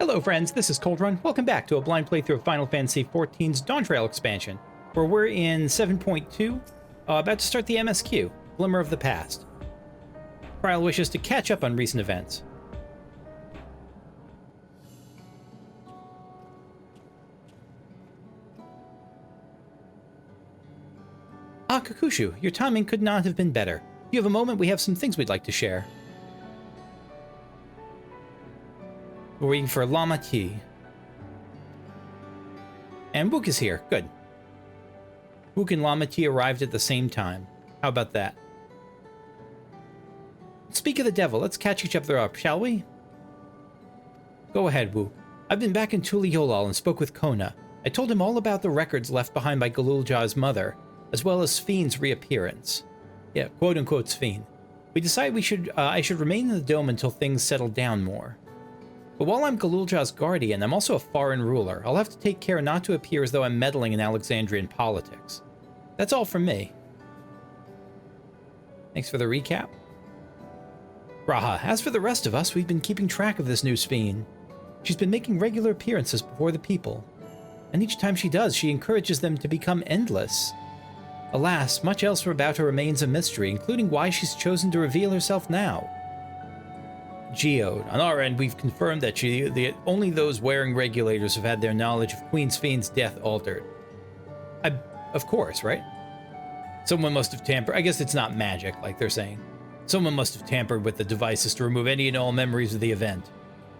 Hello friends, this is Cold Run. Welcome back to a blind playthrough of Final Fantasy XIV's Dawntrail expansion, where we're in 7.2, about to start the MSQ, Glimmer of the Past. Trial wishes to catch up on recent events. Ah, Kakushu, your timing could not have been better. If you have a moment, we have some things we'd like to share. We're waiting for Lama T. And Wook is here. Good. Wook and Lama T arrived at the same time. How about that? Speak of the devil, let's catch each other up, shall we? Go ahead, Wook. I've been back in Tuliolal and spoke with Kona. I told him all about the records left behind by Galulja's mother, as well as Sphene's reappearance. Yeah, quote-unquote Sphene. We decided I should remain in the dome until things settle down more. But while I'm Galulja's guardian, I'm also a foreign ruler. I'll have to take care not to appear as though I'm meddling in Alexandrian politics. That's all from me. Thanks for the recap. Raha, as for the rest of us, we've been keeping track of this new Sphene. She's been making regular appearances before the people, and each time she does, she encourages them to become endless. Alas, much else about her remains a mystery, including why she's chosen to reveal herself now. Geode. On our end, we've confirmed that only those wearing regulators have had their knowledge of Queen Sphene's death altered. Of course, right? Someone must have tampered. I guess it's not magic, like they're saying. Someone must have tampered with the devices to remove any and all memories of the event.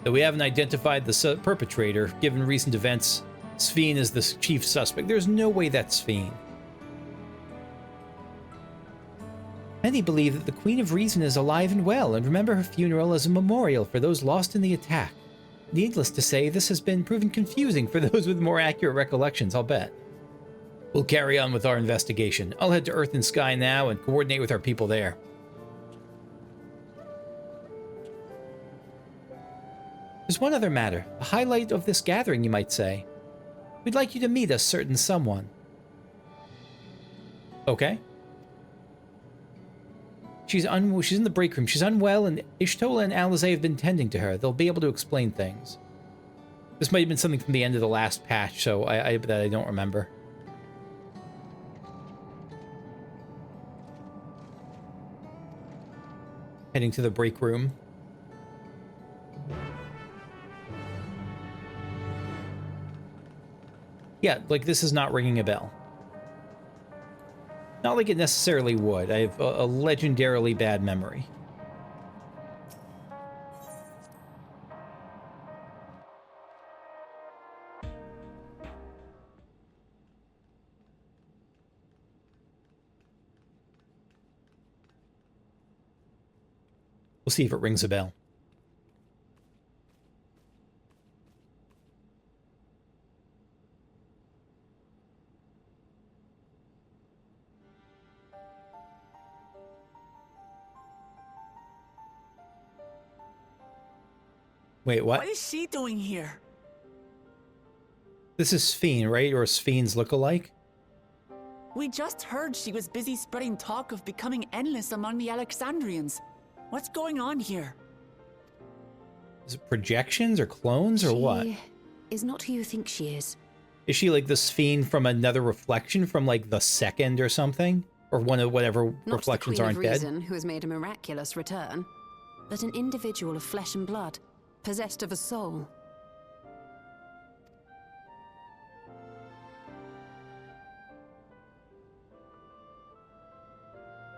Though we haven't identified the perpetrator, given recent events, Sphene is the chief suspect. There's no way that's Sphene. Many believe that the Queen of Reason is alive and well, and remember her funeral as a memorial for those lost in the attack. Needless to say, this has been proven confusing for those with more accurate recollections, I'll bet. We'll carry on with our investigation. I'll head to Earth and Sky now and coordinate with our people there. There's one other matter, a highlight of this gathering, you might say. We'd like you to meet a certain someone. Okay. She's in the break room. She's unwell, and Y'shtola and Alizé have been tending to her. They'll be able to explain things. This might have been something from the end of the last patch, so that I don't remember. Heading to the break room. Yeah, like this is not ringing a bell. Not like it necessarily would. I have a legendarily bad memory. We'll see if it rings a bell. Wait, what? What is she doing here? This is Sphene, right? Or Sphene's lookalike? We just heard she was busy spreading talk of becoming endless among the Alexandrians. What's going on here? Is it projections or clones or what? She is not who you think she is. Is she like the Sphene from another reflection from like the second or something? Or one of whatever Not reflections the Queen aren't of dead? Reason, who has made a miraculous return, but an individual of flesh and blood, possessed of a soul.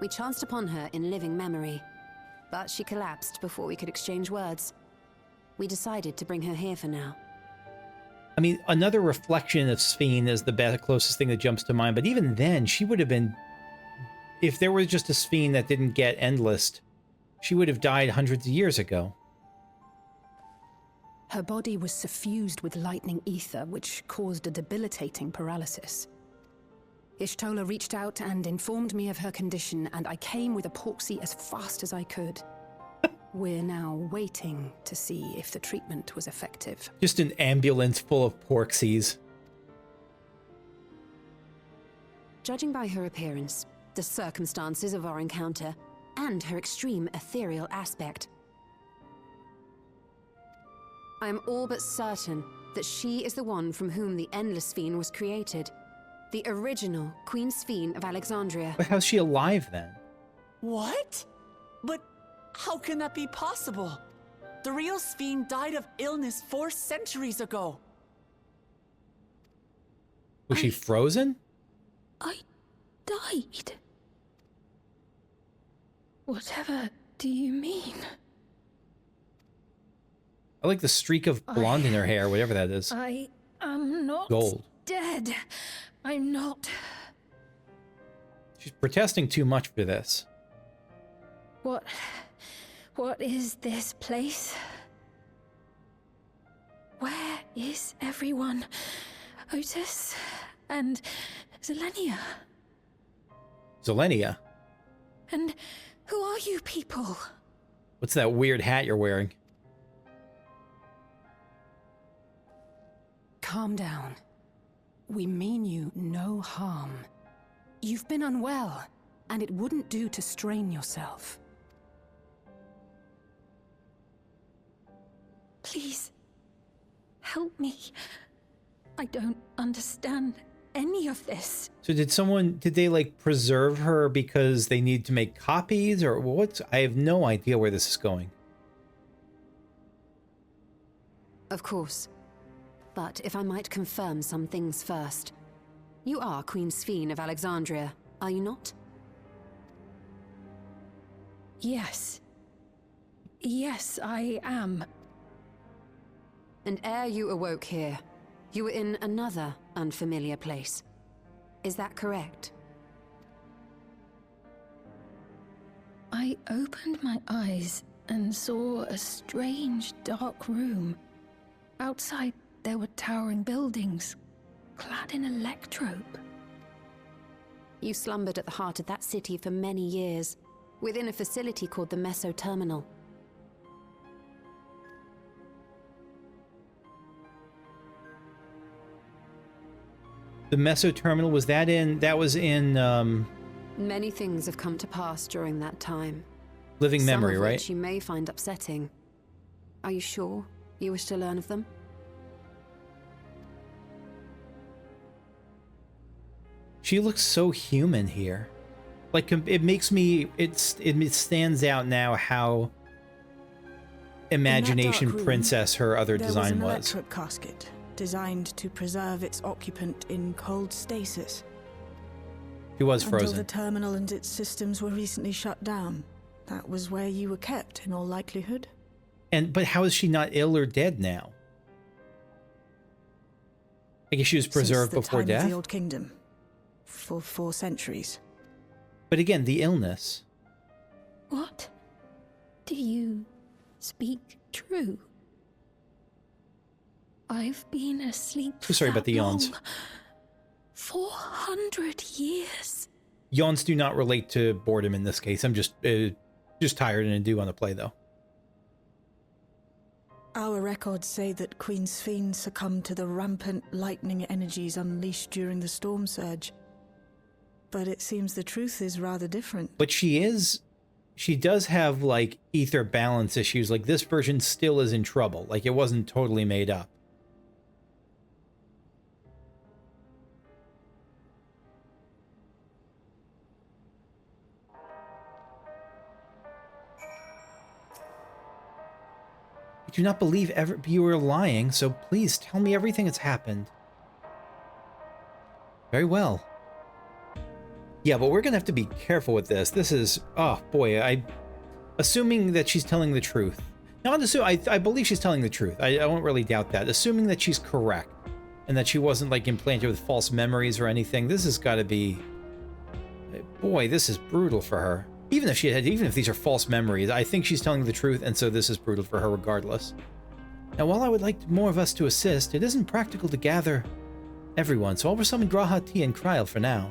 We chanced upon her in living memory, but she collapsed before we could exchange words. We decided to bring her here for now. I mean, another reflection of Sphene is the closest thing that jumps to mind, but even then, she would have been... If there was just a Sphene that didn't get endless, she would have died hundreds of years ago. Her body was suffused with lightning ether, which caused a debilitating paralysis. Y'shtola reached out and informed me of her condition, and I came with a porksy as fast as I could. We're now waiting to see if the treatment was effective. Just an ambulance full of porksies. Judging by her appearance, the circumstances of our encounter, and her extreme ethereal aspect, I am all but certain that she is the one from whom the Endless Sphene was created. The original Queen Sphene of Alexandria. But how's she alive then? What? But how can that be possible? The real Sphene died of illness 4 centuries ago. Was she frozen? I died. Whatever do you mean? I like the streak of blonde in her hair, whatever that is. I am not Gold. dead. I'm not. She's protesting too much for this. What is this place? Where is everyone? Otis and Zelenia. Zelenia? And who are you people? What's that weird hat you're wearing? Calm down. We mean you no harm. You've been unwell, and it wouldn't do to strain yourself. Please, help me. I don't understand any of this. So did they like preserve her because they need to make copies or what? I have no idea where this is going. Of course. But if I might confirm some things first. You are Queen Sphene of Alexandria, are you not? Yes. Yes, I am. And ere you awoke here, you were in another unfamiliar place. Is that correct? I opened my eyes and saw a strange, dark room. Outside, there were towering buildings, clad in electrope. You slumbered at the heart of that city for many years, within a facility called the Meso Terminal. The Meso Terminal, that was in Many things have come to pass during that time. Living Memory, Some of right? which you may find upsetting. Are you sure you wish to learn of them? She looks so human here. Like, it makes me, it stands out now how Imagination room, Princess her other design There was an was. electric casket designed to preserve its occupant in cold stasis. She was Until frozen. the terminal and its systems were recently shut down. That was where you were kept, in all likelihood. But how is she not ill or dead now? I guess she was preserved Since the before time of death? the Old Kingdom. For 4 centuries. But again, the illness. What? Do you speak true? I've been asleep for Sorry about the that yawns. long. 400 years. Yawns do not relate to boredom in this case. I'm just tired and I do want to play, though. Our records say that Queen Sphene succumbed to the rampant lightning energies unleashed during the storm surge. But it seems the truth is rather different. But she does have, like, ether balance issues. Like, this version still is in trouble. Like, it wasn't totally made up. I do not believe you were lying, so please tell me everything that's happened. Very well. Yeah, but we're gonna have to be careful with this. This is, oh boy, assuming that she's telling the truth. Not assume, I believe she's telling the truth. I won't really doubt that. Assuming that she's correct and that she wasn't like implanted with false memories or anything. This has got to be, boy, this is brutal for her. Even if these are false memories, I think she's telling the truth, and so this is brutal for her regardless. Now, while I would like more of us to assist, it isn't practical to gather everyone, so I'll resummon G'raha, T, and Kryl for now.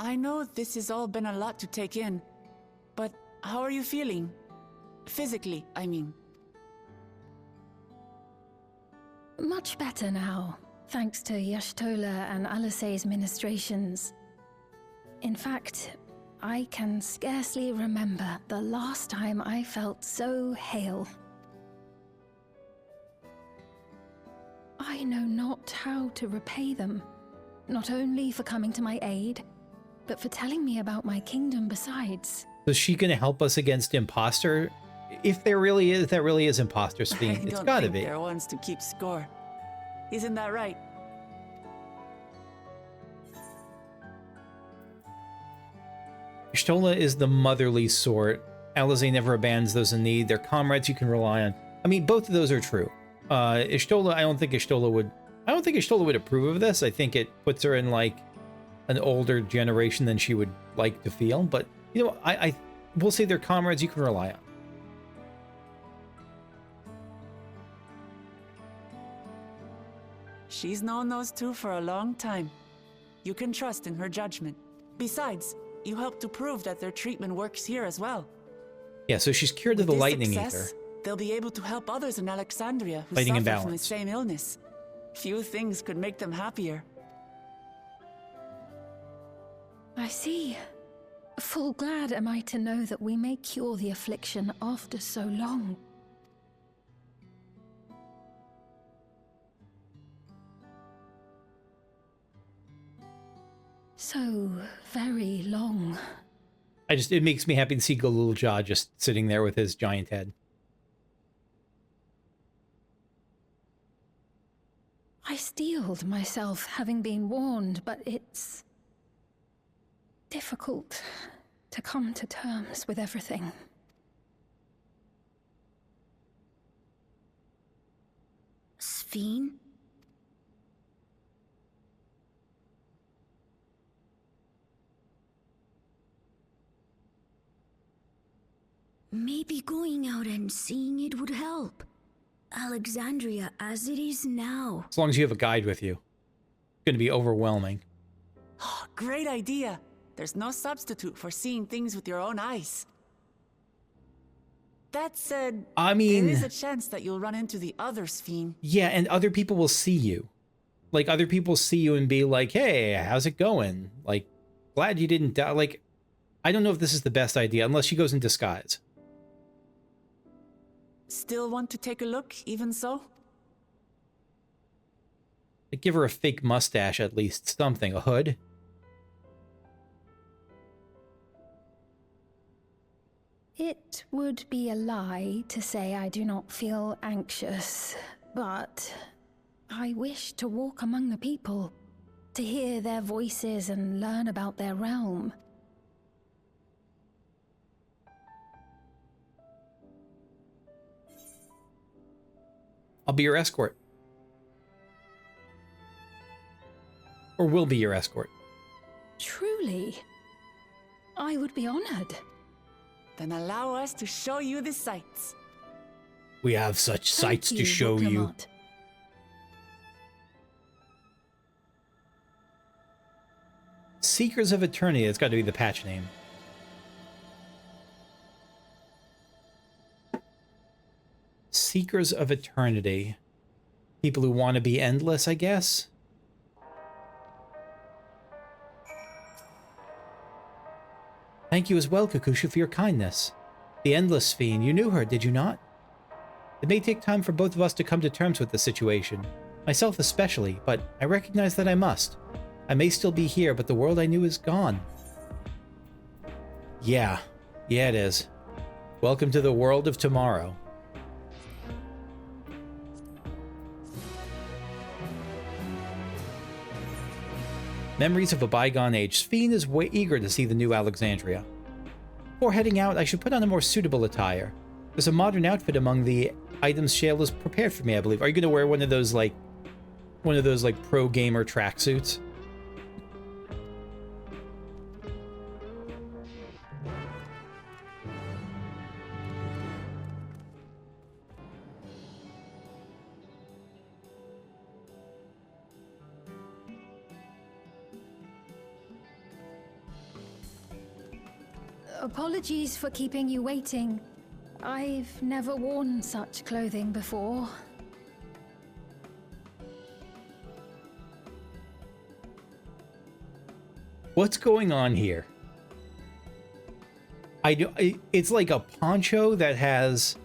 I know this has all been a lot to take in, but how are you feeling? Physically, I mean. Much better now, thanks to Y'shtola and Alisei's ministrations. In fact, I can scarcely remember the last time I felt so hale. I know not how to repay them, not only for coming to my aid, but for telling me about my kingdom besides. So is she going to help us against imposter? If there really is, that really is imposter Sphene. It's got to be. There are ones to keep score. Isn't that right? Y'shtola is the motherly sort. Alizé never abandons those in need. They're comrades you can rely on. I mean, both of those are true. Y'shtola, I don't think Y'shtola would approve of this. I think it puts her in like an older generation than she would like to feel. But you know, I will say they're comrades you can rely on. She's known those two for a long time. You can trust in her judgment. Besides, you helped to prove that their treatment works here as well. Yeah, so she's cured of the lightning ether. They'll be able to help others in Alexandria who Lightning suffer from the imbalance. same illness. Few things could make them happier. I see. Full glad am I to know that we may cure the affliction after so long. So very long. It makes me happy to see Galul Jah just sitting there with his giant head. I steeled myself, having been warned, but it's difficult to come to terms with everything. Sphene? Maybe going out and seeing it would help. Alexandria as it is now. As long as you have a guide with you. It's going to be overwhelming. Oh, great idea. There's no substitute for seeing things with your own eyes. That said, I mean, there is a chance that you'll run into the other Sphene. Yeah, and other people will see you. Like, other people see you and be like, hey, how's it going? Like, glad you didn't die. Like, I don't know if this is the best idea, unless she goes in disguise. Still want to take a look, even so? Like, give her a fake mustache, at least. Something. A hood. It would be a lie to say I do not feel anxious, but I wish to walk among the people, to hear their voices and learn about their realm. I'll be your escort. Or will be your escort. Truly, I would be honored. Then allow us to show you the sights. We have such sights Thank to show you. Diplomat. Seekers of Eternity. That's got to be the patch name. Seekers of Eternity. People who want to be endless, I guess? Thank you as well, Kakusha, for your kindness. The Endless Sphene, you knew her, did you not? It may take time for both of us to come to terms with the situation. Myself especially, but I recognize that I must. I may still be here, but the world I knew is gone. Yeah it is. Welcome to the world of tomorrow. Memories of a Bygone Age. Sphene is eager to see the new Alexandria. Before heading out, I should put on a more suitable attire. There's a modern outfit among the items Shale has prepared for me, I believe. Are you going to wear one of those pro gamer tracksuits? Apologies for keeping you waiting. I've never worn such clothing before. What's going on here? It's like a poncho that has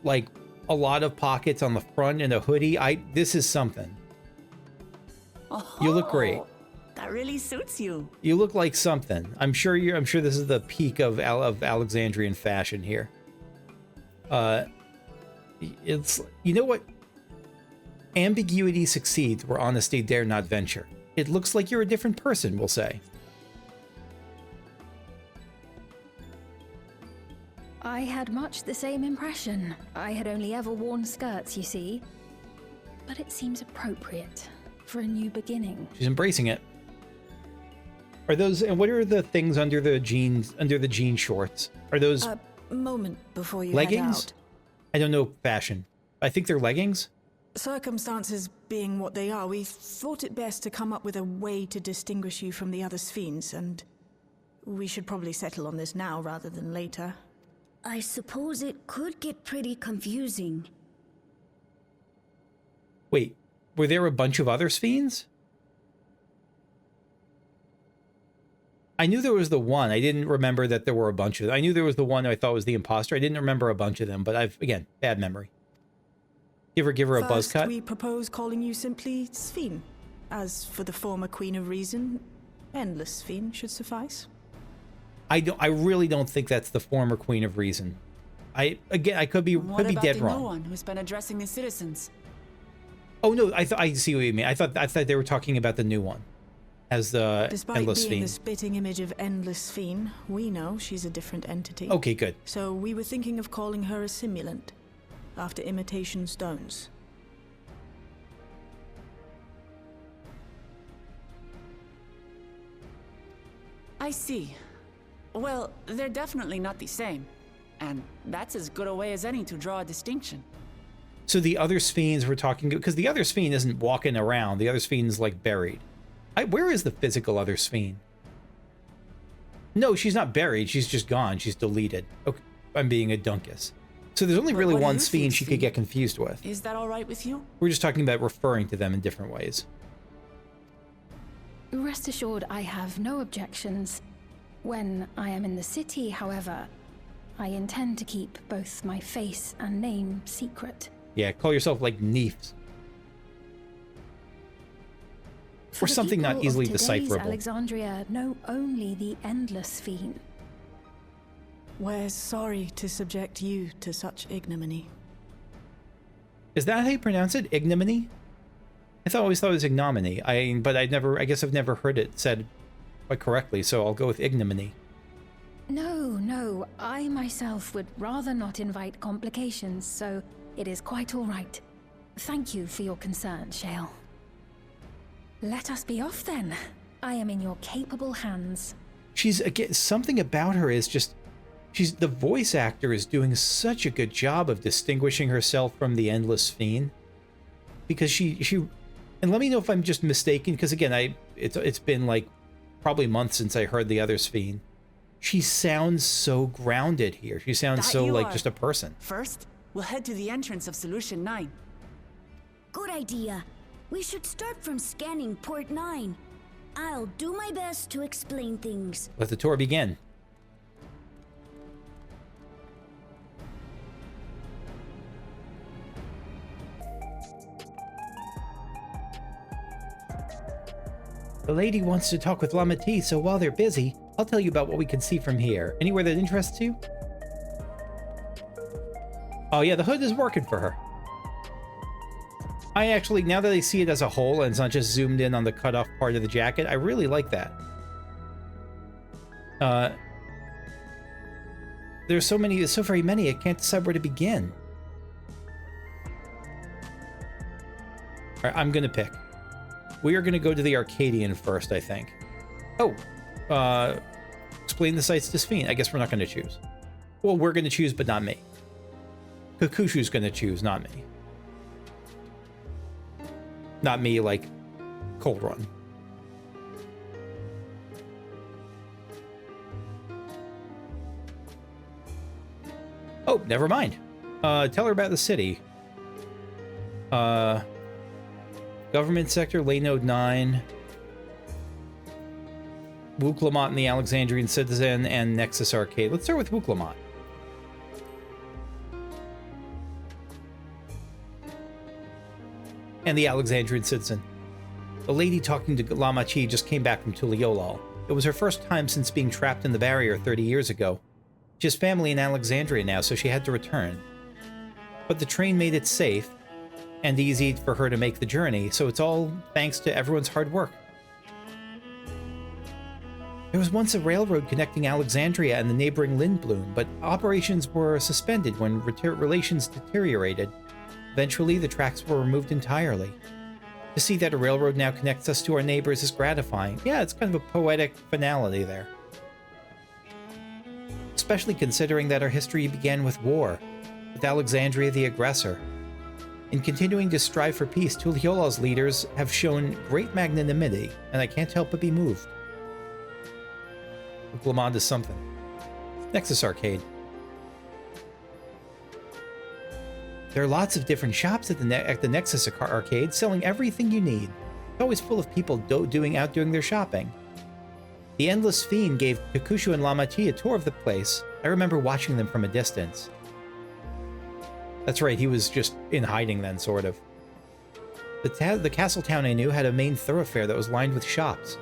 like a lot of pockets on the front and a hoodie. This is something. Oh, You look great. That really suits you. You look like something. I'm sure this is the peak of Alexandrian fashion here. It's, you know what? Ambiguity succeeds where honesty dare not venture. It looks like you're a different person, we'll say. I had much the same impression. I had only ever worn skirts, you see. But it seems appropriate for a new beginning. She's embracing it. Are those, and what are the things under the jeans, under the jean shorts? Are those A moment before you leggings? head out. I don't know fashion. I think they're leggings. Circumstances being what they are, we thought it best to come up with a way to distinguish you from the other Sphenes, and we should probably settle on this now rather than later. I suppose it could get pretty confusing. Wait, were there a bunch of other Sphenes? I knew there was the one. I didn't remember that there were a bunch of them. I knew there was the one I thought was the imposter. I didn't remember a bunch of them, but again, bad memory. Give her a buzz First, cut. we propose calling you simply Sphene. As for the former Queen of Reason, Endless Sphene should suffice. I really don't think that's the former Queen of Reason. I could be What about dead the wrong. new one who's been addressing the citizens? Oh no, I see what you mean. I thought they were talking about the new one as the Despite Endless being Sphene. the spitting image of Endless Sphene, we know she's a different entity. Okay, good. So we were thinking of calling her a simulant, after imitation stones. I see. Well, they're definitely not the same. And that's as good a way as any to draw a distinction. So the other Sphenes we're talking, because the other Sphene isn't walking around. The other Sphene's like buried. Where is the physical other Sphene? No, she's not buried. She's just gone. She's deleted. Okay, I'm being a dunkus. So there's only But really what do one you Sphene think, she could Sphene? get confused with. Is that all right with you? We're just talking about referring to them in different ways. Rest assured, I have no objections. When I am in the city, however, I intend to keep both my face and name secret. Yeah, call yourself like Neefs. For Or the something not people of easily today's decipherable. Alexandria know only the Endless Sphene. We're sorry to subject you to such ignominy. Is that how you pronounce it? Ignominy? I always thought it was ignominy. But I guess I've never heard it said quite correctly, so I'll go with ignominy. No, I myself would rather not invite complications, so it is quite all right. Thank you for your concern, Shale. Let us be off then. I am in your capable hands. She's, again, something about her is just, the voice actor is doing such a good job of distinguishing herself from the Endless Sphene. Because she, and let me know if I'm just mistaken, because again, it's been like probably months since I heard the other Sphene. She sounds so grounded here. She sounds That so you like are. just a person. First, we'll head to the entrance of Solution 9. Good idea. We should start from scanning Port 9. I'll do my best to explain things. Let the tour begin. The lady wants to talk with Lamati, so while they're busy, I'll tell you about what we can see from here. Anywhere that interests you? Oh yeah, the hood is working for her. I actually, now that I see it as a whole and it's not just zoomed in on the cut off part of the jacket, I really like that. There's so very many, I can't decide where to begin. All right, I'm gonna pick. We are gonna go to the Arcadian first, I think. Oh, explain the sights to Sphene. I guess we're not gonna choose. Well, we're gonna choose, but not me. Kakushu's gonna choose, not me. Not me, like Cold Run. Oh, never mind. Tell her about the city. Government sector, Laynode 9. Wooklamont and the Alexandrian Citizen, and Nexus Arcade. Let's start with Wooklamont. And the Alexandrian Citizen. The lady talking to Lama Chi just came back from Tuliolal. It was her first time since being trapped in the barrier 30 years ago. She has family in Alexandria now, so she had to return. But the train made it safe and easy for her to make the journey, so it's all thanks to everyone's hard work. There was once a railroad connecting Alexandria and the neighboring Lindblum, but operations were suspended when relations deteriorated. Eventually, the tracks were removed entirely. To see that a railroad now connects us to our neighbors is gratifying. Yeah, it's kind of a poetic finality there. Especially considering that our history began with war, with Alexandria the aggressor. In continuing to strive for peace, Tuliolal's leaders have shown great magnanimity, and I can't help but be moved. Glimmer is something. Nexus Arcade. There are lots of different shops at the Nexus Arcade selling everything you need. It's always full of people doing their shopping. The Endless Sphene gave Kakushu and Lama Chi a tour of the place. I remember watching them from a distance. That's right, he was just in hiding then, sort of. The castle town I knew had a main thoroughfare that was lined with shops.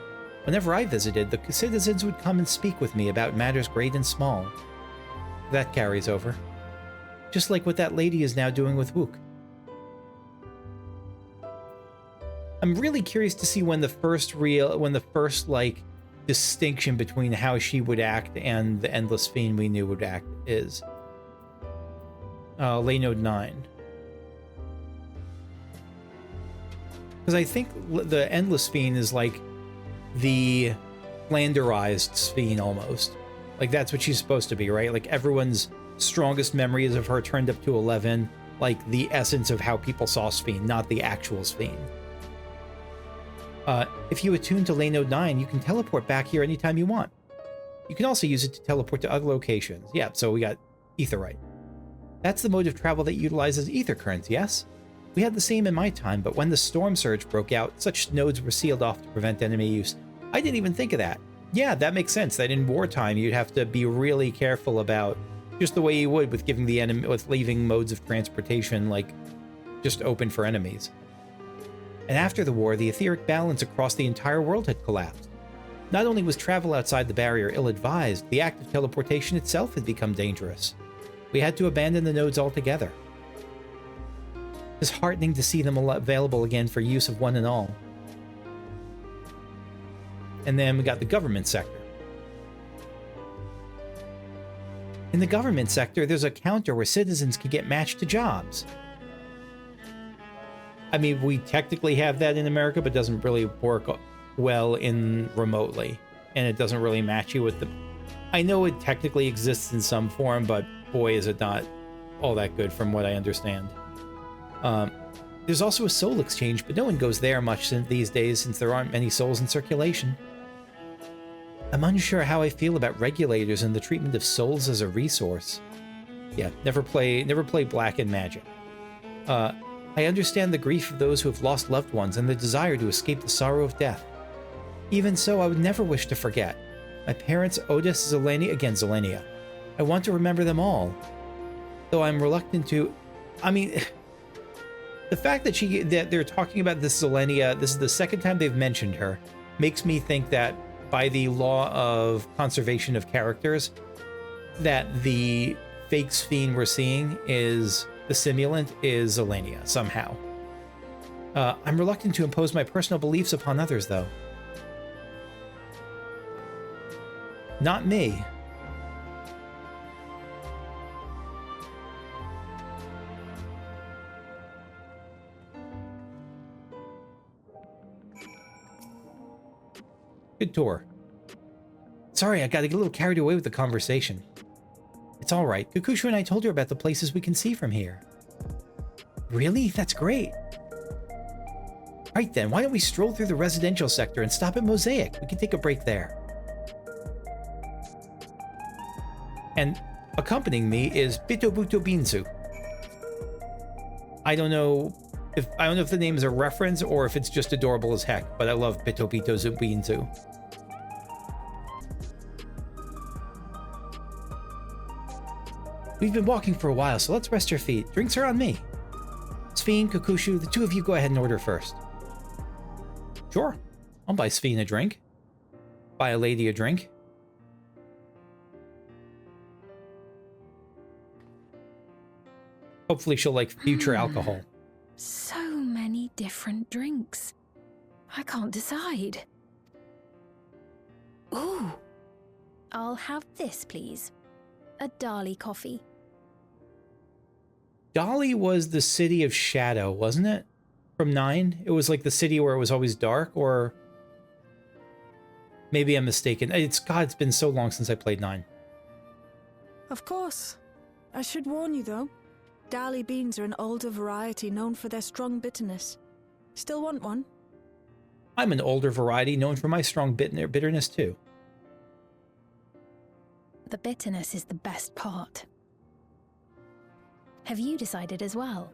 Whenever I visited, the citizens would come and speak with me about matters great and small. That carries over. Just like what that lady is now doing with Wook. I'm really curious to see when the first distinction between how she would act and the Endless Sphene we knew would act is. Laynode 9. Because I think the Endless Sphene is like the flanderized Sphene almost. Like that's what she's supposed to be, right? Like everyone's strongest memories of her turned up to 11, like the essence of how people saw Sphene, not the actual Sphene. If you attune to Laynode 9, you can teleport back here anytime you want. You can also use it to teleport to other locations. Yeah, so we got Aetheryte. That's the mode of travel that utilizes ether currents, yes? We had the same in my time, but when the storm surge broke out, such nodes were sealed off to prevent enemy use. I didn't even think of that. Yeah, that makes sense, that in wartime you'd have to be really careful about, just the way you would with giving the enemy, with leaving modes of transportation, like, just open for enemies. And after the war, the etheric balance across the entire world had collapsed. Not only was travel outside the barrier ill-advised, the act of teleportation itself had become dangerous. We had to abandon the nodes altogether. It's heartening to see them available again for use of one and all. And then we got the government sector. In the government sector, there's a counter where citizens can get matched to jobs. I mean, we technically have that in America, but it doesn't really work well in remotely. And it doesn't really match you with the... I know it technically exists in some form, but boy, is it not all that good from what I understand. There's also a soul exchange, but no one goes there much these days since there aren't many souls in circulation. I'm unsure how I feel about regulators and the treatment of souls as a resource. Yeah, never play Black and Magic. I understand the grief of those who have lost loved ones and the desire to escape the sorrow of death. Even so, I would never wish to forget. My parents, Otis, Zelenia. I want to remember them all. Though I'm reluctant to... I mean... The fact that they're talking about this Zelenia, this is the second time they've mentioned her, makes me think that by the law of conservation of characters, that the fake Sphene we're seeing is... the simulant is Zelenia, somehow. I'm reluctant to impose my personal beliefs upon others, though. Not me. Good tour. Sorry, I got a little carried away with the conversation. It's all right. Kakushu and I told her about the places we can see from here. Really? That's great. Right then, why don't we stroll through the residential sector and stop at Mosaic? We can take a break there. And Accompanying me is Bitobuto Binzu. I don't know if the name is a reference or if it's just adorable as heck, but I love Bitobito Binzu. We've been walking for a while, so let's rest our feet. Drinks are on me. Sphene, Kokushu, the two of you go ahead and order first. Sure. I'll buy Sphene a drink. Buy a lady a drink. Hopefully she'll like future alcohol. So many different drinks. I can't decide. Ooh. I'll have this, please. A Dali coffee. Dali was the city of shadow, wasn't it? From 9? It was like the city where it was always dark, or... Maybe I'm mistaken. It's been so long since I played 9. Of course. I should warn you, though. Dali beans are an older variety known for their strong bitterness. Still want one? I'm an older variety known for my strong bitterness, too. The bitterness is the best part. Have you decided as well?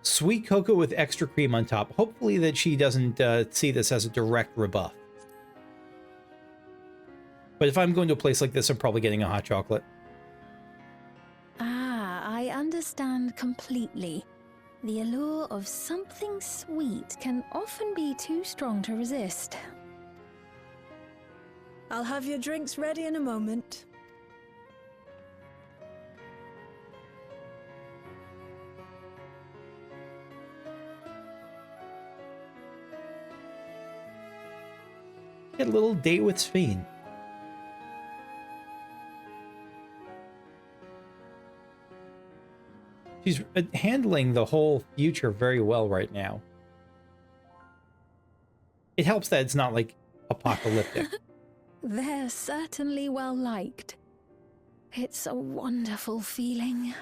Sweet cocoa with extra cream on top. Hopefully that she doesn't see this as a direct rebuff. But if I'm going to a place like this, I'm probably getting a hot chocolate. Ah, I understand completely. The allure of something sweet can often be too strong to resist. I'll have your drinks ready in a moment. Get a little date with Sphene. She's handling the whole future very well right now. It helps that it's not like apocalyptic. They're certainly well liked. It's a wonderful feeling,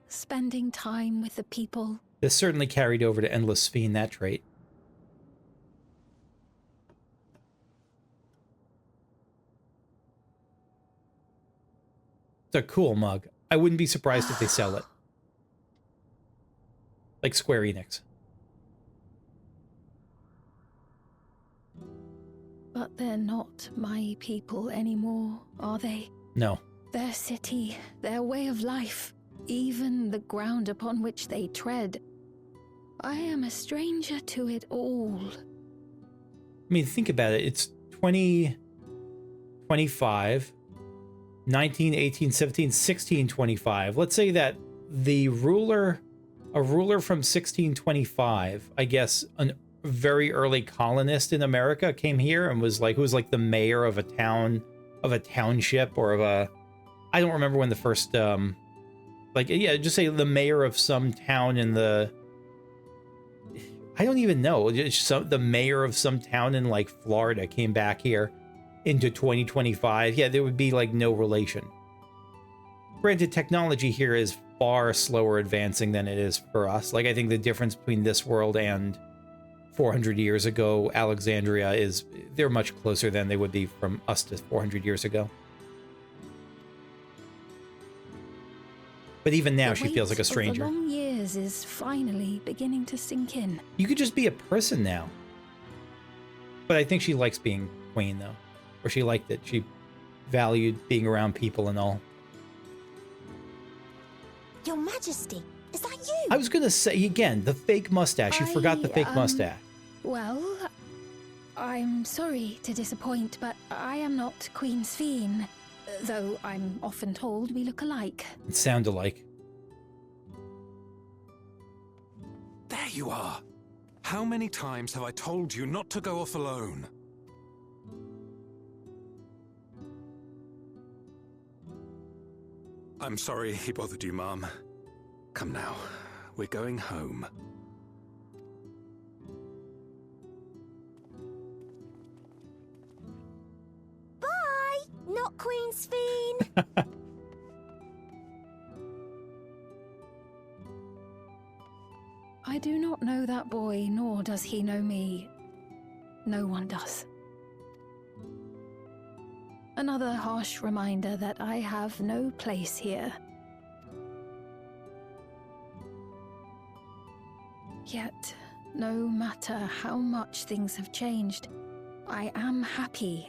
spending time with the people. This certainly carried over to Endless Sphene, that trait. It's a cool mug. I wouldn't be surprised if they sell it. Like Square Enix. But they're not my people anymore, are they? No. Their city, their way of life, even the ground upon which they tread. I am a stranger to it all. I mean, think about it. It's 2025, 19, 18, 17, 16, 25. Let's say that a ruler from 1625, I guess, a very early colonist in America came here and was like, who was like the mayor of a town, of a township, or of a, I don't remember when the first, just say the mayor of some town in the, I don't even know, the mayor of some town in like Florida came back here into 2025. Yeah, there would be like no relation. Granted, technology here is far slower advancing than it is for us. Like, I think the difference between this world and 400 years ago, Alexandria is, they're much closer than they would be from us to 400 years ago. But even now, she feels like a stranger. The long years is finally beginning to sink in. You could just be a person now. But I think she likes being queen, though. Or she liked it. She valued being around people and all. Your Majesty, is that you? I was going to say, again, the fake mustache. You forgot the fake mustache. Well, I'm sorry to disappoint, but I am not Queen Sphene. Though I'm often told we look alike. It sound alike. There you are. How many times have I told you not to go off alone? I'm sorry he bothered you, Mom. Come now, we're going home. Bye, not Queen Sphene. I do not know that boy, nor does he know me. No one does. Another harsh reminder that I have no place here. Yet, no matter how much things have changed, I am happy.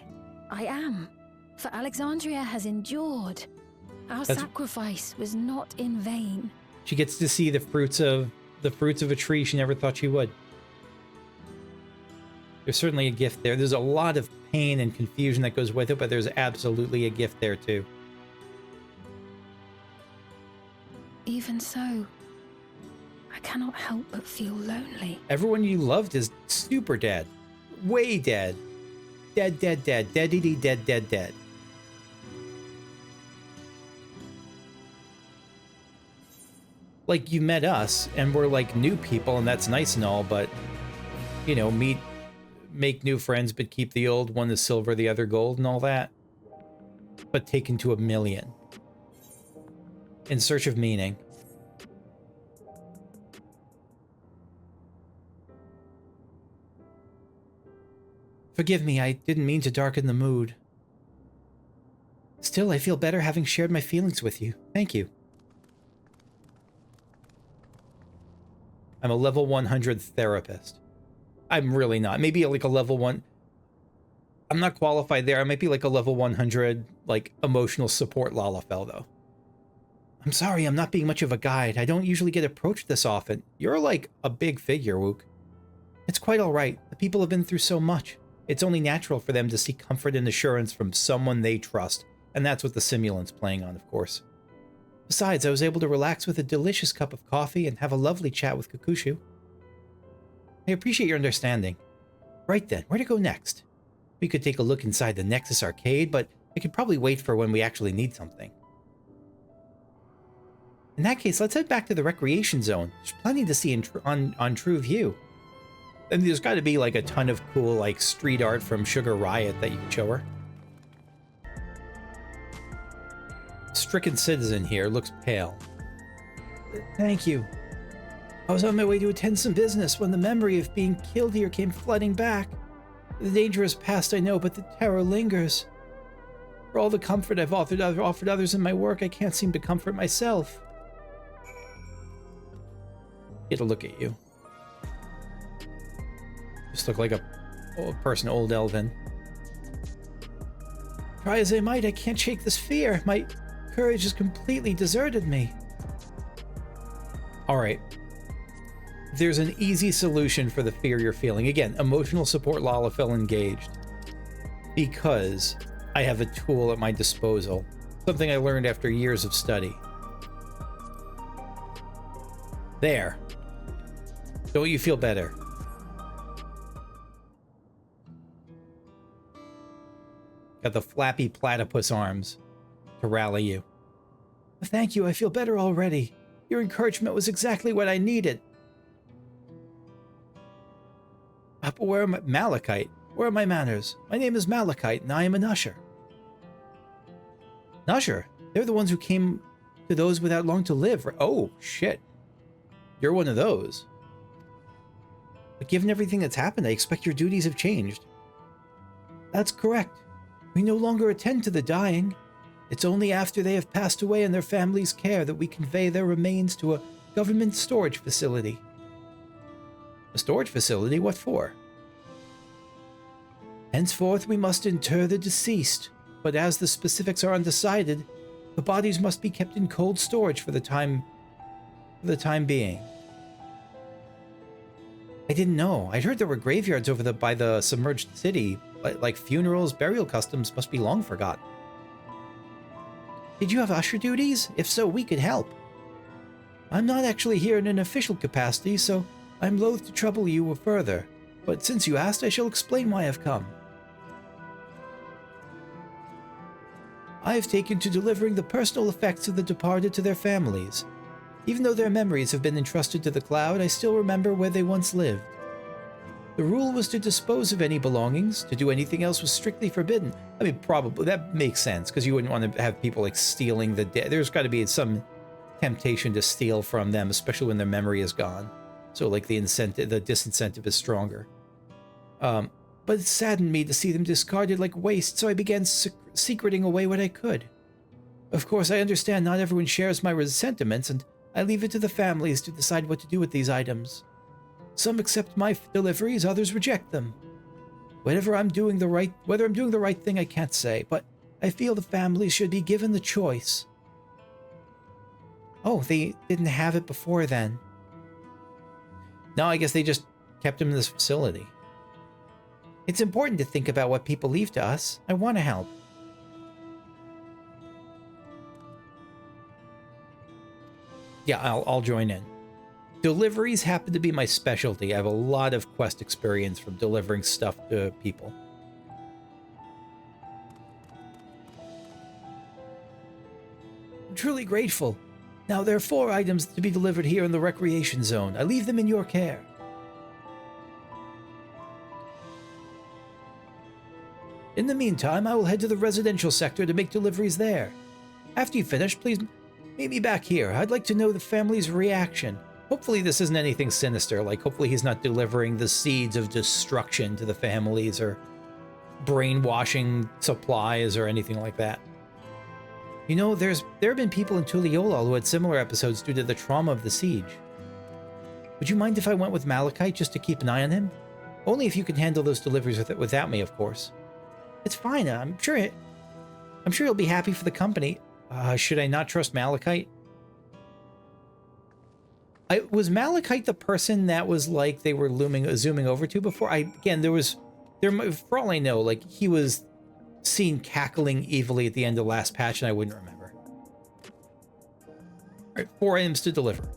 I am. For Alexandria has endured. Our sacrifice was not in vain. She gets to see the fruits of a tree she never thought she would. There's certainly a gift there. There's a lot of pain and confusion that goes with it, but there's absolutely a gift there too. Even so, I cannot help but feel lonely. Everyone you loved is super dead. Way dead. Dead, dead, dead. Dead, dead, dead, dead. Like, you met us, and we're like new people, and that's nice and all, but, you know, make new friends, but keep the old, one is silver, the other gold, and all that. But taken to 1,000,000. In search of meaning. Forgive me, I didn't mean to darken the mood. Still, I feel better having shared my feelings with you. Thank you. I'm a level 100 therapist. I'm really not. Maybe like a level 1... I'm not qualified there. I might be like a level 100, like, emotional support Lalafell, though. I'm sorry, I'm not being much of a guide. I don't usually get approached this often. You're like a big figure, Wook. It's quite alright. The people have been through so much. It's only natural for them to seek comfort and assurance from someone they trust. And that's what the simulant's playing on, of course. Besides, I was able to relax with a delicious cup of coffee and have a lovely chat with Kakushu. I appreciate your understanding. Right then, where to go next? We could take a look inside the Nexus arcade, but I could probably wait for when we actually need something. In that case, let's head back to the recreation zone. There's plenty to see on True View. And there's got to be like a ton of cool like street art from Sugar Riot that you can show her. Stricken citizen here looks pale. Thank you. I was on my way to attend some business when the memory of being killed here came flooding back. The danger is past, I know, but the terror lingers. For all the comfort I've offered others in my work, I can't seem to comfort myself. Get a look at you. Just look like a person, old elven. Try as I might, I can't shake this fear. My courage has completely deserted me. Alright. There's an easy solution for the fear you're feeling. Again, emotional support Lalafell engaged. Because I have a tool at my disposal. Something I learned after years of study. There. Don't you feel better? Got the flappy platypus arms to rally you. Thank you, I feel better already. Your encouragement was exactly what I needed. But where am I? Malachite. Where are my manners? My name is Malachite, and I am an usher. An usher? They're the ones who came to those without long to live. Oh, shit. You're one of those. But given everything that's happened, I expect your duties have changed. That's correct. We no longer attend to the dying. It's only after they have passed away in their families' care that we convey their remains to a government storage facility. A storage facility? What for? Henceforth, we must inter the deceased, but as the specifics are undecided, the bodies must be kept in cold storage for the time being. I didn't know. I'd heard there were graveyards over by the submerged city, like funerals, burial customs must be long forgotten. Did you have usher duties? If so, we could help. I'm not actually here in an official capacity, so I'm loath to trouble you further, but since you asked, I shall explain why I've come. I have taken to delivering the personal effects of the departed to their families. Even though their memories have been entrusted to the cloud, I still remember where they once lived. The rule was to dispose of any belongings. To do anything else was strictly forbidden. I mean, probably, that makes sense, because you wouldn't want to have people, like, stealing the dead. There's got to be some temptation to steal from them, especially when their memory is gone. so like the disincentive is stronger. But it saddened me to see them discarded like waste, so I began secreting away what I could. Of course, I understand not everyone shares my sentiments, and I leave it to the families to decide what to do with these items. Some accept my deliveries, others reject them. Whether I'm doing the right thing, I can't say, but I feel the families should be given the choice. Oh, they didn't have it before then. No, I guess they just kept him in this facility. It's important to think about what people leave to us. I want to help. Yeah, I'll join in. Deliveries happen to be my specialty. I have a lot of quest experience from delivering stuff to people. I'm truly grateful. Now, there are 4 items to be delivered here in the recreation zone. I leave them in your care. In the meantime, I will head to the residential sector to make deliveries there. After you finish, please meet me back here. I'd like to know the family's reaction. Hopefully this isn't anything sinister, like hopefully he's not delivering the seeds of destruction to the families or brainwashing supplies or anything like that. You know, there have been people in Tuliyola who had similar episodes due to the trauma of the siege. Would you mind if I went with Malachite just to keep an eye on him? Only if you can handle those deliveries without me, of course. It's fine. I'm sure he'll be happy for the company. Should I not trust Malachite? Was Malachite the person that was like they were zooming over to before? For all I know, like he was seen cackling evilly at the end of last patch, and I wouldn't remember. All right, 4 items to deliver.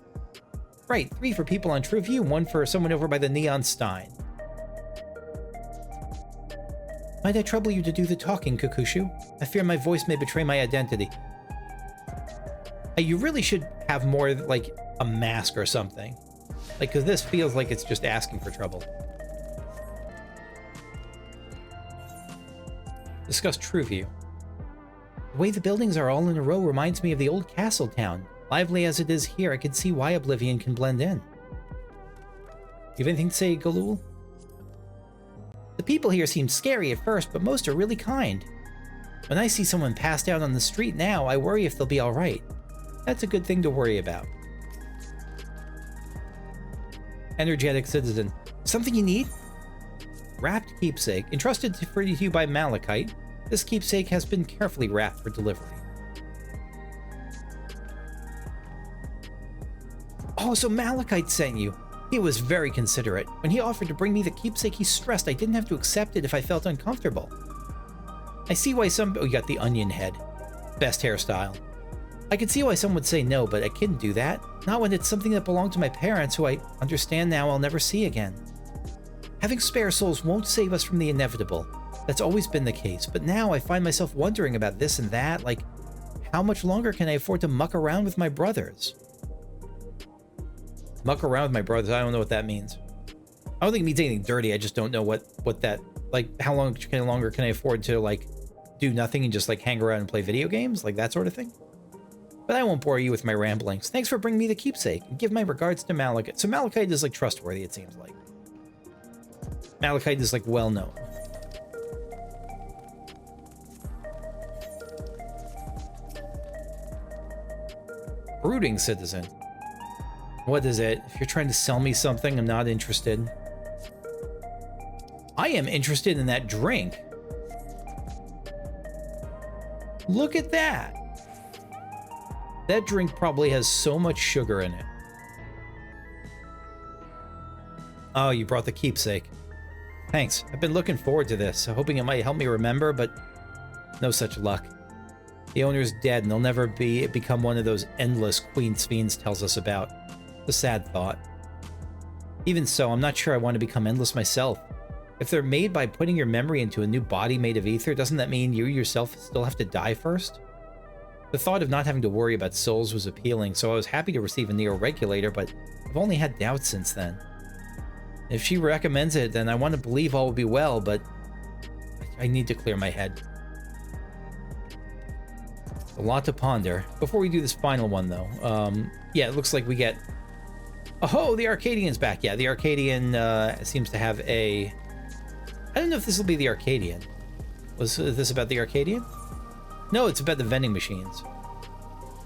Right, 3 for people on True View, 1 for someone over by the Neon Stein. Might I trouble you to do the talking, Kakushu? I fear my voice may betray my identity. You really should have more, like, a mask or something. Like, because this feels like it's just asking for trouble. Discuss True View. The way the buildings are all in a row reminds me of the old castle town. Lively as it is here, I can see why Oblivion can blend in. You have anything to say, Galul? The people here seem scary at first, but most are really kind. When I see someone passed out on the street now, I worry if they'll be alright. That's a good thing to worry about. Energetic citizen. Something you need? Wrapped keepsake. Entrusted for you by Malachite, this keepsake has been carefully wrapped for delivery. Oh, so Malachite sent you. He was very considerate. When he offered to bring me the keepsake, he stressed I didn't have to accept it if I felt uncomfortable. I see why some... Oh, you got the onion head. Best hairstyle. I could see why some would say no, but I couldn't do that. Not when it's something that belonged to my parents, who I understand now I'll never see again. Having spare souls won't save us from the inevitable. That's always been the case, but now I find myself wondering about this and that, like, how much longer can I afford to muck around with my brothers? Muck around with my brothers, I don't know what that means. I don't think it means anything dirty, I just don't know what that, like, how longer can I afford to, like, do nothing and just, like, hang around and play video games? Like, that sort of thing? But I won't bore you with my ramblings. Thanks for bringing me the keepsake, and give my regards to Malachite. So Malachite is, like, trustworthy, it seems like. Malachite is, like, well-known. Brooding citizen. What is it? If you're trying to sell me something, I'm not interested. I am interested in that drink. Look at that. That drink probably has so much sugar in it. Oh, you brought the keepsake. Thanks. I've been looking forward to this, hoping it might help me remember, but no such luck. The owner's dead, and they'll never become one of those endless Queen Sphene tells us about. A sad thought. Even so, I'm not sure I want to become endless myself. If they're made by putting your memory into a new body made of ether, doesn't that mean you yourself still have to die first? The thought of not having to worry about souls was appealing, so I was happy to receive a Neo-Regulator, but I've only had doubts since then. If she recommends it, then I want to believe all will be well, but I need to clear my head. A lot to ponder. Before we do this final one, though, yeah, it looks like we get Oh, the Arcadian's back. Yeah, the Arcadian seems to have a... I don't know if this will be the Arcadian. Was this about the Arcadian? No, it's about the vending machines.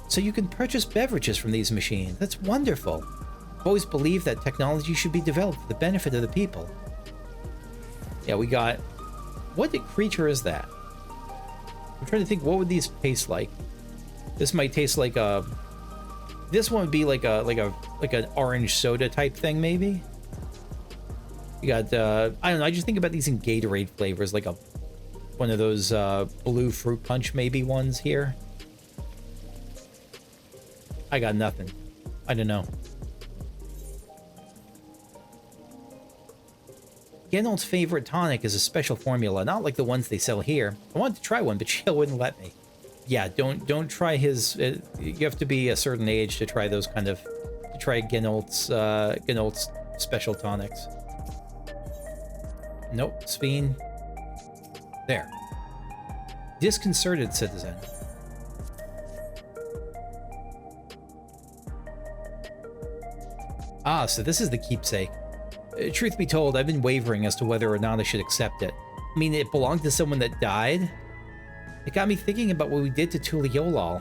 So you can purchase beverages from these machines. That's wonderful. I've always believed that technology should be developed for the benefit of the people. Yeah, we got... What creature is that? I'm trying to think, what would these taste like? This might taste like a... This one would be like an orange soda type thing, maybe? You got, I don't know, I just think about these in Gatorade flavors, like one of those blue fruit punch maybe ones here. I got nothing. I don't know. Geralt's favorite tonic is a special formula, not like the ones they sell here. I wanted to try one, but Shale wouldn't let me. Yeah, don't try his... you have to be a certain age to try those kind of... To try Geralt's special tonics. Nope, Sphene. There. Disconcerted citizen. Ah, so this is the keepsake. Truth be told, I've been wavering as to whether or not I should accept it. I mean, it belonged to someone that died. It got me thinking about what we did to Tuliolal.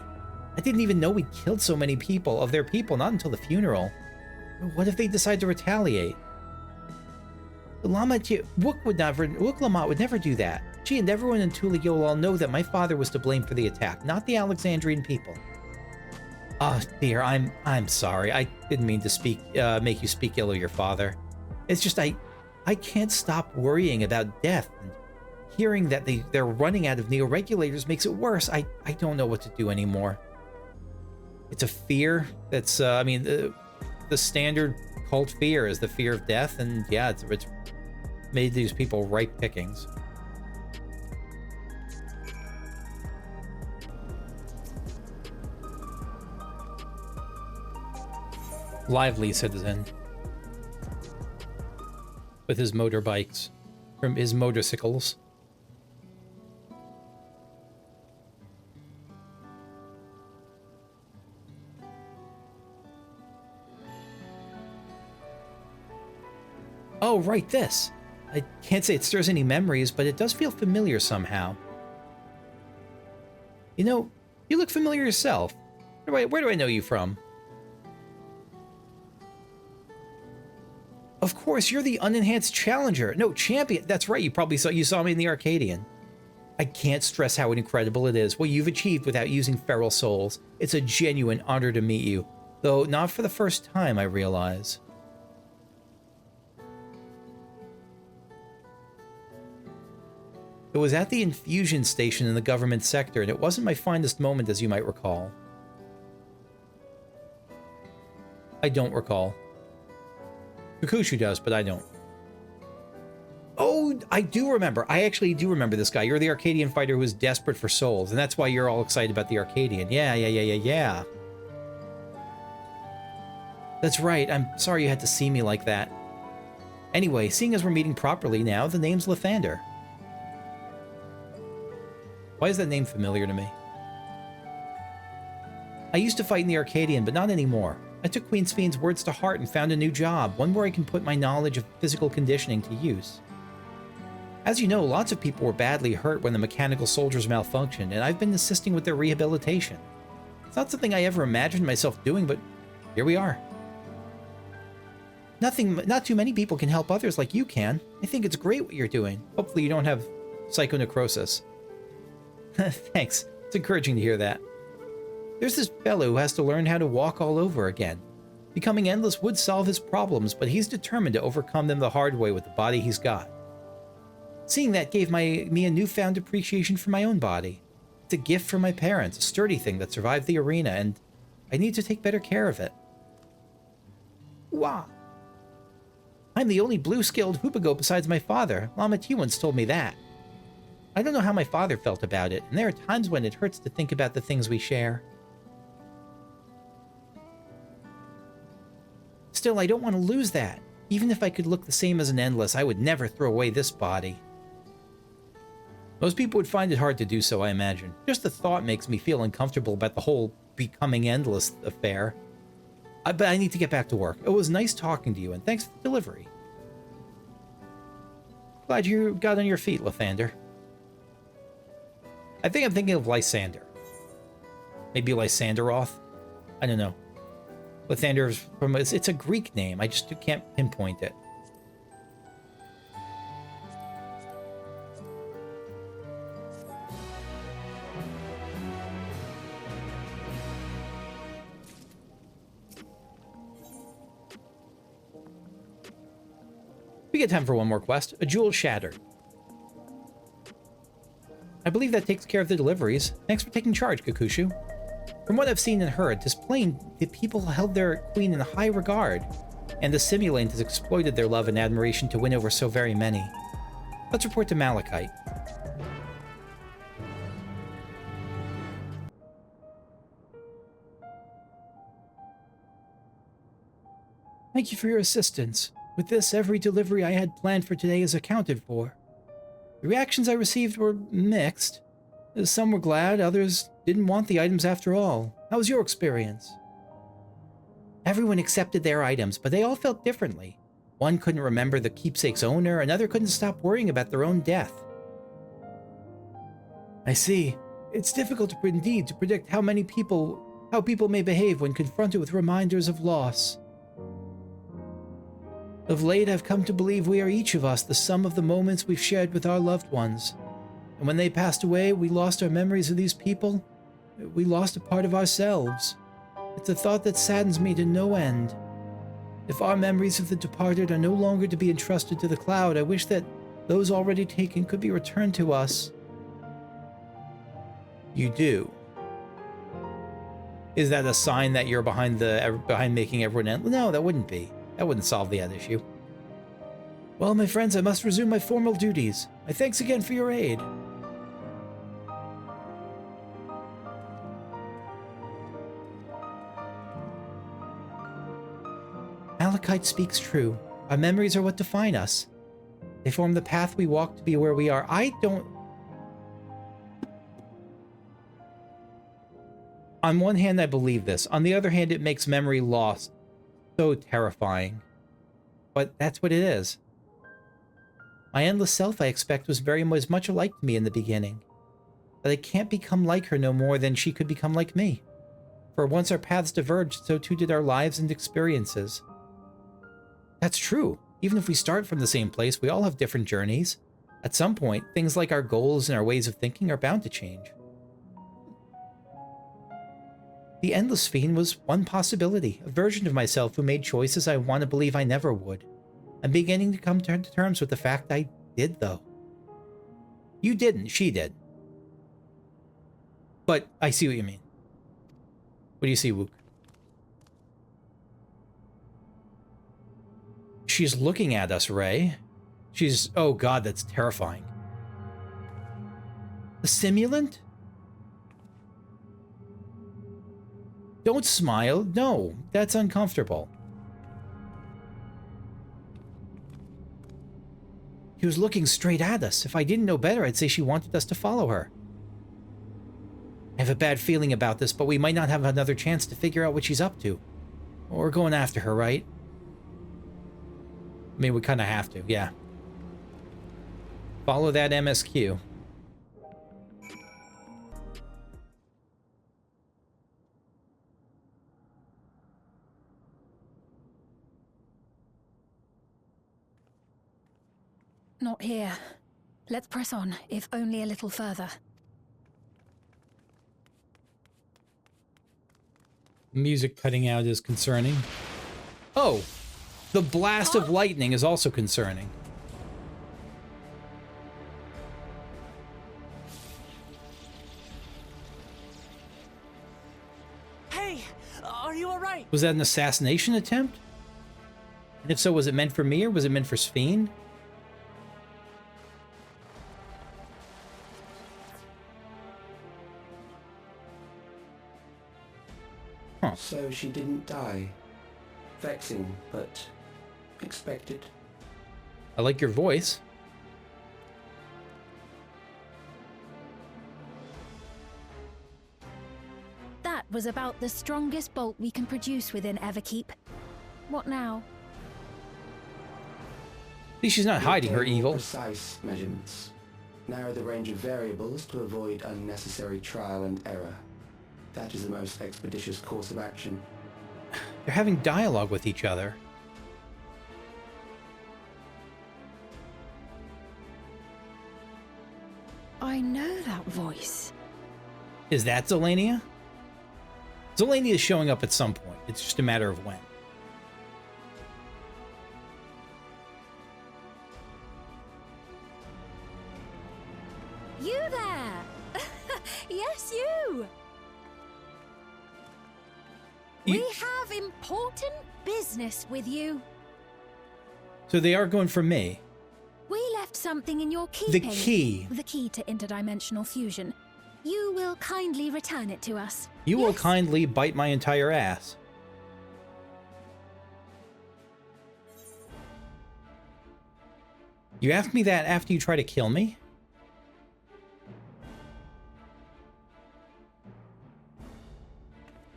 I didn't even know we'd killed so many people, of their people, not until the funeral. What if they decide to retaliate? Lamont would never do that. She and everyone in Tuliolal know that my father was to blame for the attack, not the Alexandrian people. Oh dear, I'm sorry. I didn't mean to make you speak ill of your father. It's just I can't stop worrying about death, and hearing that they're running out of neo-regulators makes it worse. I don't know what to do anymore. It's a fear that's I mean the standard cult fear is the fear of death, and yeah, it's made these people ripe pickings. Lively citizen with his motorbikes, from his motorcycles. Oh, right, this. I can't say it stirs any memories, but it does feel familiar somehow. You know, you look familiar yourself. Where do I know you from? Of course, you're the unenhanced challenger. No, champion. That's right, you saw me in the Arcadian. I can't stress how incredible it is what you've achieved without using feral souls. It's a genuine honor to meet you, though not for the first time, I realize. It was at the infusion station in the government sector, and it wasn't my finest moment, as you might recall. I don't recall. Kukushu does, but I don't. Oh, I do remember. I actually do remember this guy. You're the Arcadian fighter who is desperate for souls, and that's why you're all excited about the Arcadian. Yeah. That's right. I'm sorry you had to see me like that. Anyway, seeing as we're meeting properly now, the name's Lathander. Why is that name familiar to me? I used to fight in the Arcadian, but not anymore. I took Queen Sphene's words to heart and found a new job, one where I can put my knowledge of physical conditioning to use. As you know, lots of people were badly hurt when the mechanical soldiers malfunctioned, and I've been assisting with their rehabilitation. It's not something I ever imagined myself doing, but here we are. Not too many people can help others like you can. I think it's great what you're doing. Hopefully you don't have psychonecrosis. Thanks. It's encouraging to hear that. There's this fellow who has to learn how to walk all over again. Becoming endless would solve his problems, but he's determined to overcome them the hard way with the body he's got. Seeing that gave me a newfound appreciation for my own body. It's a gift from my parents, a sturdy thing that survived the arena, and I need to take better care of it. Wow. I'm the only blue-skilled Hoopago besides my father. Lama T once told me that. I don't know how my father felt about it, and there are times when it hurts to think about the things we share. Still, I don't want to lose that. Even if I could look the same as an Endless, I would never throw away this body. Most people would find it hard to do so, I imagine. Just the thought makes me feel uncomfortable about the whole becoming Endless affair. But I need to get back to work. It was nice talking to you, and thanks for the delivery. Glad you got on your feet, Lathander. I think I'm thinking of Lysander. Maybe Lysanderoth? I don't know. Lathander's from... It's a Greek name. I just can't pinpoint it. We get time for one more quest. A jewel shattered. I believe that takes care of the deliveries. Thanks for taking charge, Kakushu. From what I've seen and heard, this plane, the people held their queen in high regard, and the simulant has exploited their love and admiration to win over so very many. Let's report to Malachite. Thank you for your assistance. With this, every delivery I had planned for today is accounted for. The reactions I received were mixed. Some were glad, others didn't want the items after all. How was your experience? Everyone accepted their items, but they all felt differently. One couldn't remember the keepsake's owner, another couldn't stop worrying about their own death. I see. It's difficult indeed to predict how people may behave when confronted with reminders of loss. Of late, I've come to believe we are each of us the sum of the moments we've shared with our loved ones. And when they passed away, we lost our memories of these people. We lost a part of ourselves. It's a thought that saddens me to no end. If our memories of the departed are no longer to be entrusted to the cloud, I wish that those already taken could be returned to us. You do. Is that a sign that you're behind making everyone end? No, that wouldn't be. That wouldn't solve the ad issue. Well, my friends, I must resume my formal duties. My thanks again for your aid. Malachite speaks true. Our memories are what define us. They form the path we walk to be where we are. On one hand, I believe this. On the other hand, it makes memory loss so terrifying. But that's what it is. My endless self, I expect, was much alike to me in the beginning. But I can't become like her no more than she could become like me. For once our paths diverged, so too did our lives and experiences. That's true. Even if we start from the same place, we all have different journeys. At some point, things like our goals and our ways of thinking are bound to change. The Endless Sphene was one possibility, a version of myself who made choices I want to believe I never would. I'm beginning to come to terms with the fact I did, though. You didn't, she did. But I see what you mean. What do you see, Wook? She's looking at us, Ray. Oh god, that's terrifying. The simulant? Don't smile. No, that's uncomfortable. She was looking straight at us. If I didn't know better, I'd say she wanted us to follow her. I have a bad feeling about this, but we might not have another chance to figure out what she's up to. We're going after her, right? I mean, we kind of have to, yeah. Follow that MSQ. Not here. Let's press on, if only a little further. Music cutting out is concerning. Oh! The blast of lightning is also concerning. Hey, are you alright? Was that an assassination attempt? And if so, was it meant for me or was it meant for Sphene? Huh. So she didn't die. Vexing, but expected. I like your voice. That was about the strongest bolt we can produce within Everkeep. What now? At least she's not hiding her Obtain more evil. Precise measurements. Narrow the range of variables to avoid unnecessary trial and error. That is the most expeditious course of action. They're having dialogue with each other. I know that voice. Is that Zelania? Zelania is showing up at some point. It's just a matter of when. You there! Yes, you! We have important business with you. So they are going for me. We left something in your keeping. The key. The key to interdimensional fusion. You will kindly return it to us. You will Yes? kindly bite my entire ass. You asked me that after you try to kill me?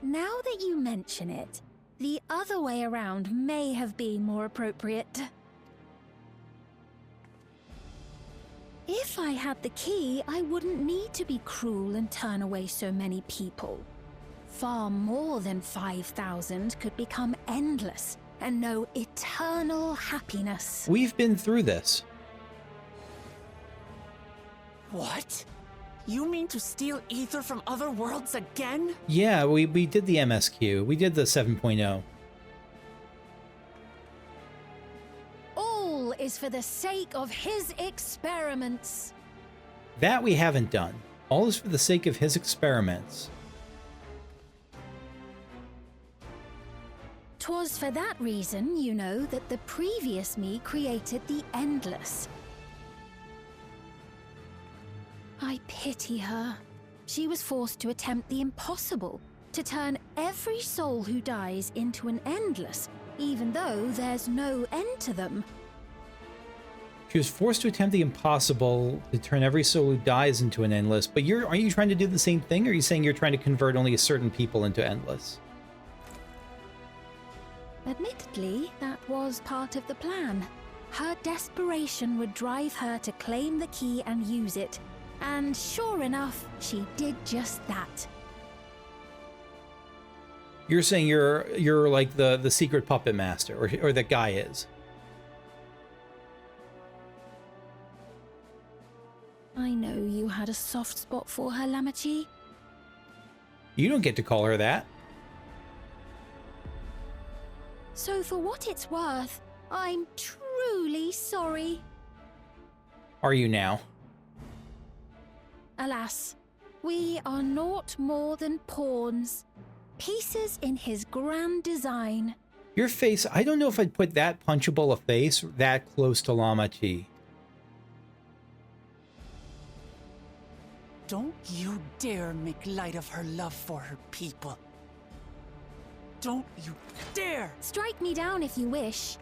Now that you mention it, the other way around may have been more appropriate. If I had the key, I wouldn't need to be cruel and turn away so many people. Far more than 5,000 could become endless and know eternal happiness. We've been through this. What? You mean to steal ether from other worlds again? Yeah, we did the MSQ. We did the 7.0. All is for the sake of his experiments. That we haven't done. All is for the sake of his experiments. 'Twas for that reason, you know, that the previous me created the Endless. I pity her. She was forced to attempt the impossible, to turn every soul who dies into an Endless, even though there's no end to them. She was forced to attempt the impossible to turn every soul who dies into an endless. But are you trying to do the same thing? Or are you saying you're trying to convert only certain people into endless? Admittedly, that was part of the plan. Her desperation would drive her to claim the key and use it. And sure enough, she did just that. You're saying you're like the secret puppet master, or that guy is. I know you had a soft spot for her, Lamachi. You don't get to call her that. So for what it's worth, I'm truly sorry. Are you now? Alas, we are naught more than pawns, pieces in his grand design. Your face, I don't know if I'd put that punchable a face that close to Lamachi. Don't you dare make light of her love for her people. Don't you dare! Strike me down if you wish.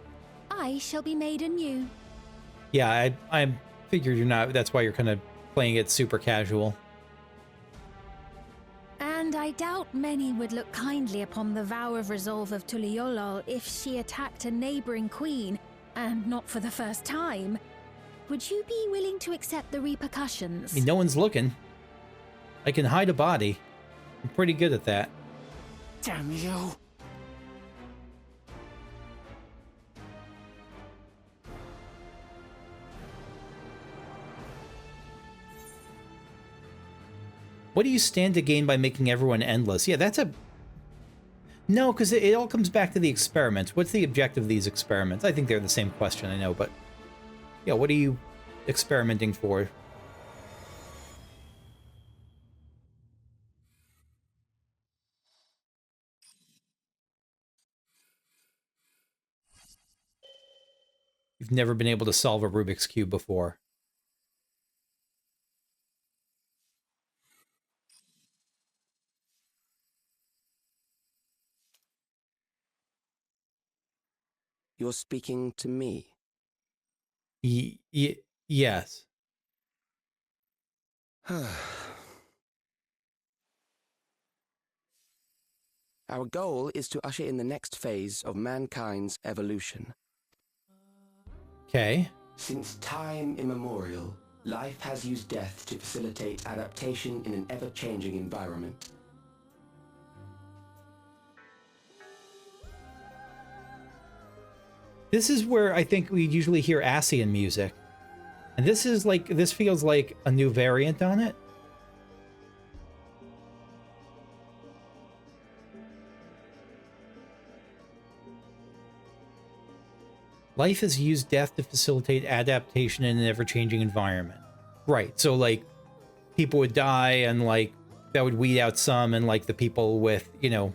I shall be made anew. Yeah, I figured you're not. That's why you're kind of playing it super casual. And I doubt many would look kindly upon the vow of resolve of Tuliolol if she attacked a neighboring queen, and not for the first time. Would you be willing to accept the repercussions? I mean, no one's looking. I can hide a body. I'm pretty good at that. Damn you! What do you stand to gain by making everyone endless? Yeah, that's a... No, because it all comes back to the experiments. What's the objective of these experiments? I think they're the same question, I know, but... Yeah, what are you experimenting for? You've never been able to solve a Rubik's Cube before. You're speaking to me. Yes. Our goal is to usher in the next phase of mankind's evolution. Okay. Since time immemorial, life has used death to facilitate adaptation in an ever-changing environment. This is where I think we usually hear Ascian music. And this is like, this feels like a new variant on it. Life has used death to facilitate adaptation in an ever-changing environment. Right, so like, people would die and like, that would weed out some, and like the people with, you know,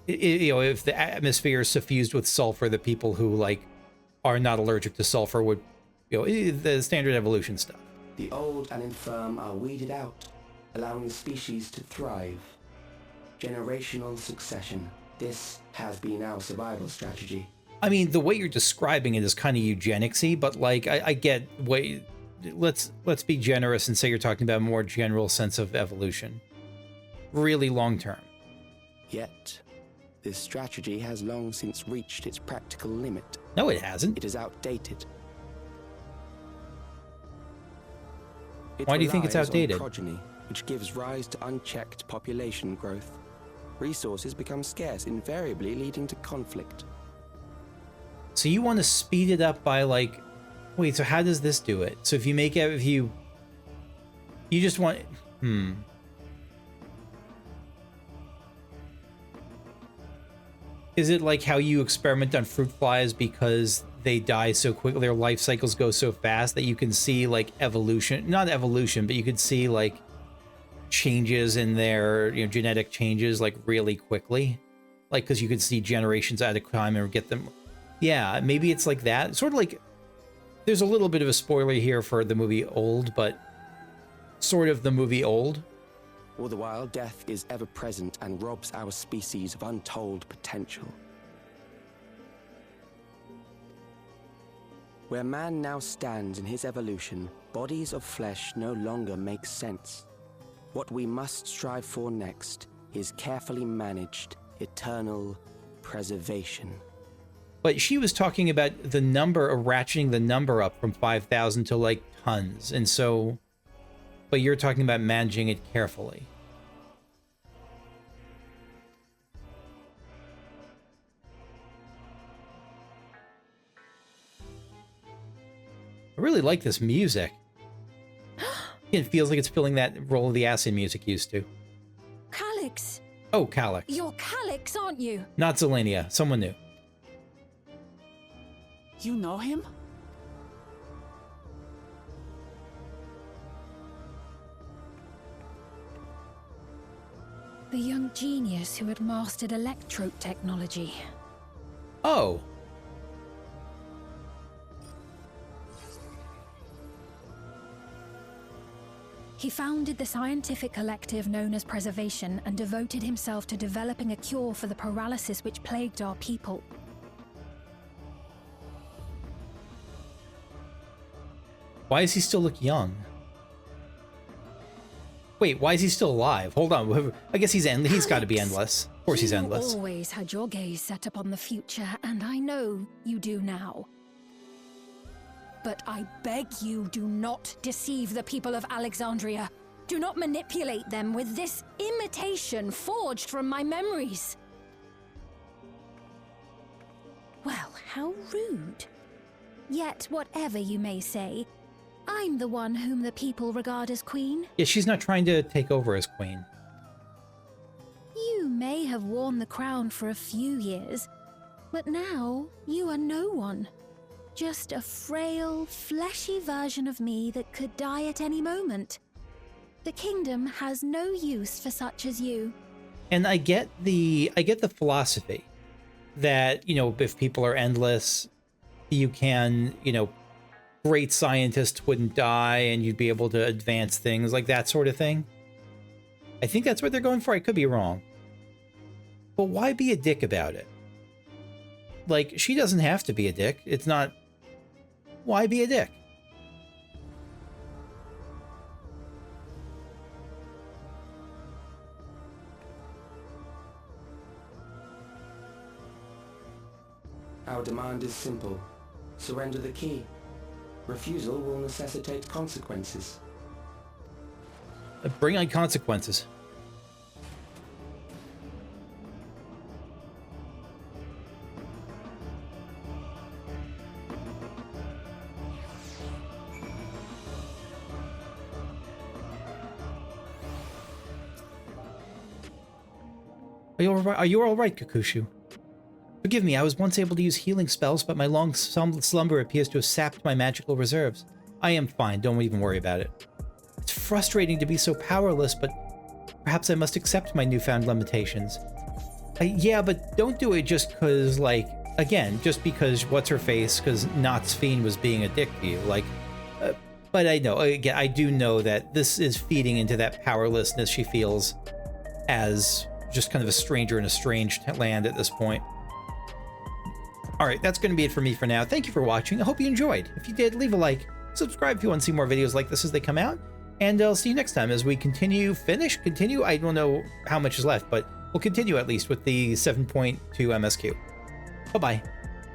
if the atmosphere is suffused with sulfur, the people who like are not allergic to sulfur would, you know, the standard evolution stuff. The old and infirm are weeded out, allowing the species to thrive. Generational succession. This has been our survival strategy. I mean, the way you're describing it is kind of eugenics-y, but like, I get what, let's be generous and say you're talking about a more general sense of evolution. Really long-term. Yet, this strategy has long since reached its practical limit. No, it hasn't. It is outdated. Why do you think it's outdated? On progeny, which gives rise to unchecked population growth. Resources become scarce, invariably leading to conflict. So you want to speed it up by like, wait, so how does this do it? So if you make it, if you just want, Is it like how you experiment on fruit flies because they die so quickly, their life cycles go so fast that you can see like evolution, not evolution, but you could see like changes in their, you know, genetic changes like really quickly? Like, because you could see generations at a time and get them. Yeah, maybe it's like that. Sort of like, there's a little bit of a spoiler here for the movie Old, but sort of the movie Old. All the while, death is ever present and robs our species of untold potential. Where man now stands in his evolution, bodies of flesh no longer make sense. What we must strive for next is carefully managed, eternal preservation. But she was talking about the number, ratcheting the number up from 5,000 to like tons. And so, but you're talking about managing it carefully. I really like this music. It feels like it's filling that role the acid music used to. Calyx! Oh, Calyx. You're Calyx, aren't you? Not Zelenia, someone new. You know him? The young genius who had mastered electrope technology. Oh. He founded the scientific collective known as Preservation and devoted himself to developing a cure for the paralysis which plagued our people. Why does he still look young? Wait, why is he still alive? Hold on. I guess he's endless. He's got to be endless. Of course he's endless. You always had your gaze set upon the future, and I know you do now. But I beg you, do not deceive the people of Alexandria. Do not manipulate them with this imitation forged from my memories. Well, how rude. Yet, whatever you may say, I'm the one whom the people regard as queen. Yeah, she's not trying to take over as queen. You may have worn the crown for a few years, but now you are no one. Just a frail, fleshy version of me that could die at any moment. The kingdom has no use for such as you. And I get the philosophy that, you know, if people are endless, you can, you know, great scientists wouldn't die and you'd be able to advance things, like that sort of thing. I think that's what they're going for. I could be wrong. But why be a dick about it? Like, she doesn't have to be a dick. It's not... Why be a dick? Our demand is simple. Surrender the key. Refusal will necessitate consequences. Bring on consequences. Are you all right, Kakushu? Forgive me, I was once able to use healing spells, but my long slumber appears to have sapped my magical reserves. I am fine, don't even worry about it. It's frustrating to be so powerless, but perhaps I must accept my newfound limitations. Yeah, but don't do it just because, like, again, just because what's-her-face, because not Sphene was being a dick to you, like, but I know, again, I do know that this is feeding into that powerlessness she feels as just kind of a stranger in a strange land at this point. Alright, that's going to be it for me for now. Thank you for watching. I hope you enjoyed. If you did, leave a like, subscribe if you want to see more videos like this as they come out, and I'll see you next time as we continue, I don't know how much is left, but we'll continue at least with the 7.2 MSQ. Bye-bye.